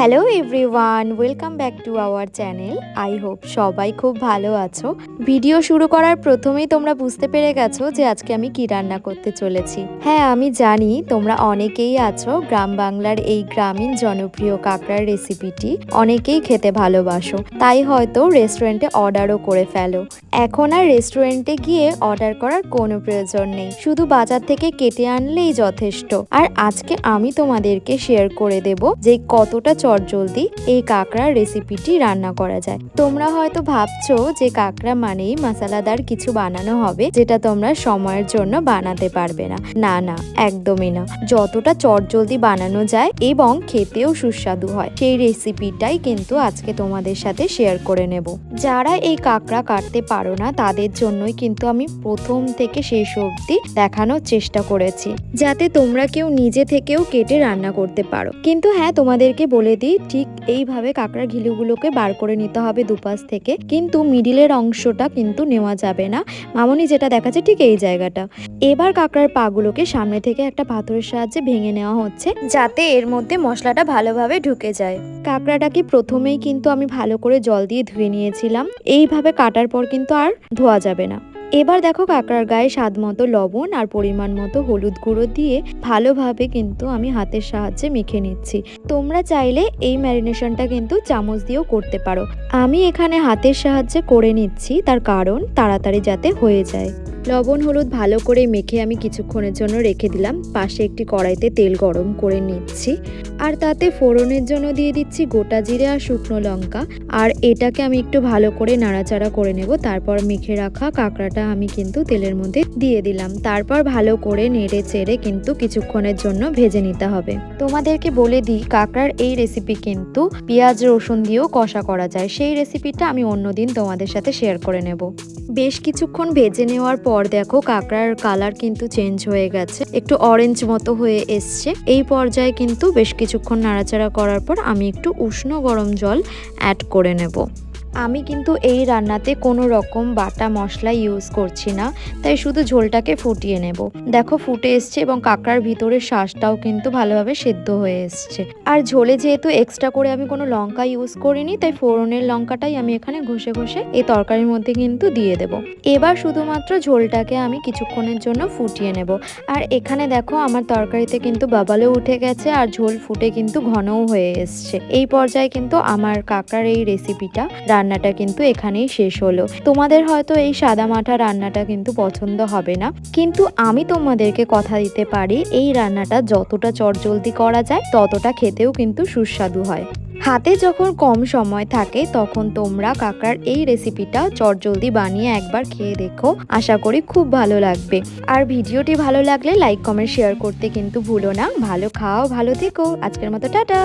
Hello everyone, welcome back to our channel. I hope সবাই খুব ভালো আছো। ভিডিও শুরু করার প্রথমেই তোমরা বুঝতে পেরে গেছো যে আজকে আমি কি রান্না করতে চলেছি। হ্যাঁ, আমি জানি তোমরা অনেকেই আছো গ্রাম বাংলার এই গ্রামীণ জনপ্রিয় কাঁকড়ার রেসিপিটি অনেকেই খেতে ভালোবাসো, তাই হয়তো রেস্টুরেন্টে অর্ডারও করে ফেলো। এখন আর রেস্টুরেন্টে গিয়ে অর্ডার করার কোনো প্রয়োজন নেই, শুধু বাজার থেকে কেটে আনলেই যথেষ্ট। আর আজকে আমি তোমাদেরকে শেয়ার করে দেব যে কতটা চটজলদি এই কাঁকড়ার রেসিপিটি রান্না করা যায়। তোমরা হয়তো ভাবছো যে কাঁকড়া মানেই মশলাদার কিছু বানানো হবে, যেটা তোমরা সময়ের জন্য বানাতে পারবে না। না না, একদমই না। যতটা চটজলদি বানানো যায় এবং খেতেও সুস্বাদু হয়, সেই রেসিপিটাই কিন্তু আজকে তোমাদের সাথে শেয়ার করে নেব। যারা এই কাঁকড়া কাটতে পারো না তাদের জন্যই কিন্তু আমি প্রথম থেকে শেষ অবধি দেখানোর চেষ্টা করেছি, যাতে তোমরা কেউ নিজে থেকেও কেটে রান্না করতে পারো। কিন্তু হ্যাঁ, তোমাদেরকে বলে দিই, ঠিক এইভাবে কাঁকড়ার ঘিলুগুলোকে বার করে নিতে হবে দুপাশ থেকে, কিন্তু মিডিলের অংশটা কিন্তু নেওয়া যাবে না। মামনি যেটা দেখাচ্ছে ঠিক এই জায়গাটা। এবার কাঁকড়ার পাগুলোকে সামনে থেকে একটা পাথরের সাহায্যে ভেঙে নেওয়া হচ্ছে, যাতে এর মধ্যে মশলাটা ভালোভাবে ঢুকে যায়। কাঁকড়াটাকে প্রথমেই কিন্তু আমি ভালো করে জল দিয়ে ধুয়ে নিয়েছিলাম। এইভাবে কাটার পর কিন্তু আর ধোয়া যাবে না। এবার দেখো, কাঁকড়ার গায়ে স্বাদ মতো লবণ আর পরিমাণ মতো হলুদ গুঁড়ো দিয়ে ভালোভাবে কিন্তু আমি হাতের সাহায্যে মেখে নিচ্ছি। তোমরা চাইলে এই ম্যারিনেশনটা কিন্তু চামচ দিয়েও করতে পারো। আমি এখানে হাতের সাহায্যে করে নিচ্ছি, তার কারণ তাড়াতাড়ি যাতে হয়ে যায়। লবণ হলুদ ভালো করে মেখে আমি কিছুক্ষণের জন্য রেখে দিলাম। পাশে একটি কড়াইতে তেল গরম করে নিচ্ছি, আর তাতে ফোড়নের জন্য দিয়ে দিচ্ছি গোটা জিরে আর শুকনো লঙ্কা। আর এটাকে আমি একটু ভালো করে নাড়াচাড়া করে নেব। তারপর মেখে রাখা কাঁকড়াটা আমি কিন্তু তেলের মধ্যে দিয়ে দিলাম। তারপর ভালো করে নেড়ে চেড়ে কিন্তু কিছুক্ষণের জন্য ভেজে নিতে হবে। তোমাদেরকে বলে দিই, কাঁকড়ার এই রেসিপি কিন্তু পেঁয়াজ রসুন দিয়েও কষা করা যায়। সেই রেসিপিটা আমি অন্যদিন তোমাদের সাথে শেয়ার করে নেব। বেশ কিছুক্ষণ ভেজে নেওয়ার পর দেখো, কাঁকড়ার কালার কিন্তু চেঞ্জ হয়ে গেছে, একটু অরেঞ্জ মতো হয়ে এসছে। এই পর্যায়ে কিন্তু বেশ কিছুক্ষণ নাড়াচাড়া করার পর আমি একটু উষ্ণ গরম জল অ্যাড করে নেব। আমি কিন্তু এই রান্নাতে কোনো রকম বাটা মশলা ইউজ করছি না, তাই শুধু ঝোলটাকে ফুটিয়ে নেব। দেখো, ফুটে এসছে এবং কাঁকড়ার ভিতরের শাঁসটাও কিন্তু ভালোভাবে সেদ্ধ হয়ে এসছে। আর ঝোলে যেহেতু এক্সট্রা করে আমি কোনো লঙ্কা ইউজ করিনি, তাই ফোড়নের লঙ্কাটাই আমি এখানে ঘষে ঘষে এই তরকারির মধ্যে কিন্তু দিয়ে দেব। এবার শুধুমাত্র ঝোলটাকে আমি কিছুক্ষণের জন্য ফুটিয়ে নেব। আর এখানে দেখো, আমার তরকারিতে কিন্তু বাবালও উঠে গেছে আর ঝোল ফুটে কিন্তু ঘনও হয়ে এসছে। এই পর্যায়ে কিন্তু আমার কাঁকড়ার এই রেসিপিটা রান্নাটা কিন্তু এখানেই শেষ হলো। তোমাদের হয়তো এই সাদা মাঠা রান্নাটা কিন্তু পছন্দ হবে না, কিন্তু আমি তোমাদেরকে কথা দিতে পারি, এই রান্নাটা যতটা চটজলদি করা যায় ততটা খেতেও কিন্তু সুস্বাদু হয়। হাতে যখন কম সময় থাকে তখন তোমরা কাঁকড়ার এই রেসিপিটা চটজলদি বানিয়ে একবার খেয়ে দেখো, আশা করি খুব ভালো লাগবে। আর ভিডিওটি ভালো লাগলে লাইক কমেন্ট শেয়ার করতে কিন্তু ভুলো না। ভালো খাও, ভালো থেকো। আজকের মতো টাটা।